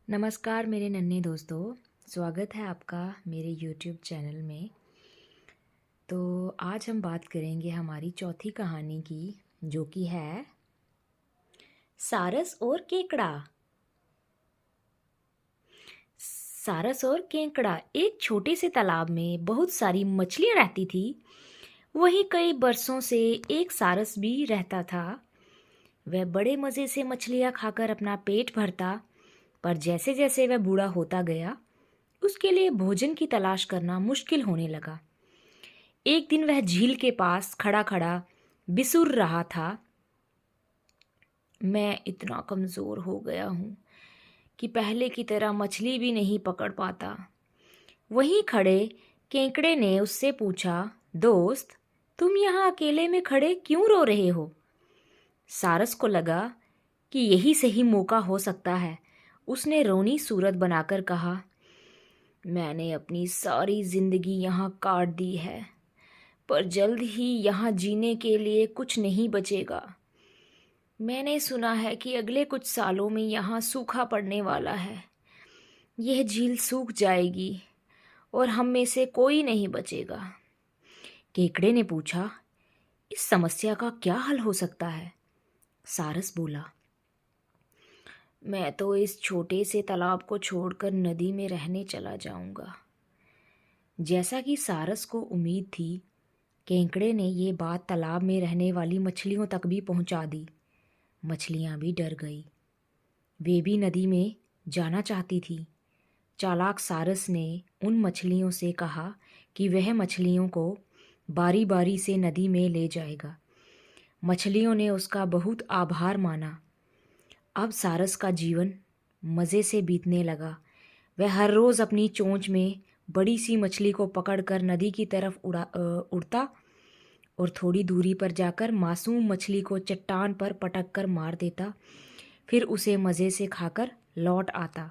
नमस्कार मेरे नन्हे दोस्तों, स्वागत है आपका मेरे यूट्यूब चैनल में। तो आज हम बात करेंगे हमारी चौथी कहानी की, जो कि है सारस और केकड़ा। सारस और केकड़ा एक छोटे से तालाब में बहुत सारी मछलियाँ रहती थी। वहीं कई बरसों से एक सारस भी रहता था। वह बड़े मज़े से मछलियाँ खाकर अपना पेट भरता, पर जैसे जैसे वह बूढ़ा होता गया, उसके लिए भोजन की तलाश करना मुश्किल होने लगा। एक दिन वह झील के पास खड़ा खड़ा बिसुर रहा था। मैं इतना कमज़ोर हो गया हूँ कि पहले की तरह मछली भी नहीं पकड़ पाता। वहीं खड़े केकड़े ने उससे पूछा, दोस्त, तुम यहाँ अकेले में खड़े क्यों रो रहे हो? सारस को लगा कि यही सही मौका हो सकता है। उसने रोनी सूरत बनाकर कहा, मैंने अपनी सारी जिंदगी यहाँ काट दी है, पर जल्द ही यहाँ जीने के लिए कुछ नहीं बचेगा। मैंने सुना है कि अगले कुछ सालों में यहाँ सूखा पड़ने वाला है। यह झील सूख जाएगी और हम में से कोई नहीं बचेगा। केकड़े ने पूछा, इस समस्या का क्या हल हो सकता है? सारस बोला, मैं तो इस छोटे से तालाब को छोड़कर नदी में रहने चला जाऊंगा। जैसा कि सारस को उम्मीद थी, केकड़े ने ये बात तालाब में रहने वाली मछलियों तक भी पहुंचा दी। मछलियां भी डर गई। वे भी नदी में जाना चाहती थी। चालाक सारस ने उन मछलियों से कहा कि वह मछलियों को बारी बारी से नदी में ले जाएगा। मछलियों ने उसका बहुत आभार माना। अब सारस का जीवन मज़े से बीतने लगा। वह हर रोज़ अपनी चोंच में बड़ी सी मछली को पकड़कर नदी की तरफ उड़ता और थोड़ी दूरी पर जाकर मासूम मछली को चट्टान पर पटक कर मार देता, फिर उसे मज़े से खाकर लौट आता।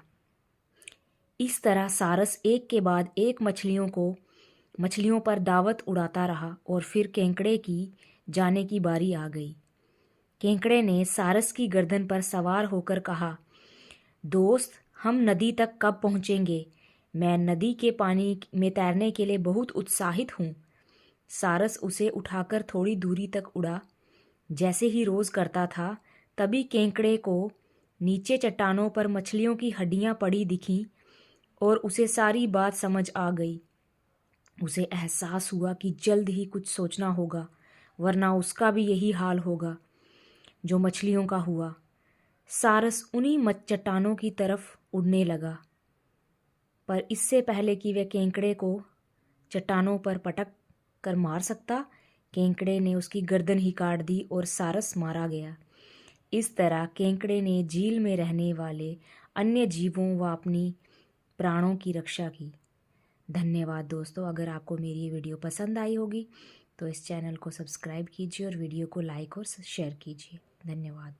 इस तरह सारस एक के बाद एक मछलियों पर दावत उड़ाता रहा और फिर केकड़े की जाने की बारी आ गई। केकड़े ने सारस की गर्दन पर सवार होकर कहा, दोस्त, हम नदी तक कब पहुँचेंगे? मैं नदी के पानी में तैरने के लिए बहुत उत्साहित हूँ। सारस उसे उठाकर थोड़ी दूरी तक उड़ा। जैसे ही रोज़ करता था, तभी केकड़े को नीचे चट्टानों पर मछलियों की हड्डियाँ पड़ी दिखीं और उसे सारी बात समझ आ गई। उसे एहसास हुआ कि जल्द ही कुछ सोचना होगा, वरना उसका भी यही हाल होगा जो मछलियों का हुआ। सारस उन्हीं चट्टानों की तरफ उड़ने लगा, पर इससे पहले कि वह केकड़े को चट्टानों पर पटक कर मार सकता, केकड़े ने उसकी गर्दन ही काट दी और सारस मारा गया। इस तरह केकड़े ने झील में रहने वाले अन्य जीवों व अपनी प्राणों की रक्षा की। धन्यवाद दोस्तों। अगर आपको मेरी ये वीडियो पसंद आई होगी तो इस चैनल को सब्सक्राइब कीजिए और वीडियो को लाइक और शेयर कीजिए। धन्यवाद।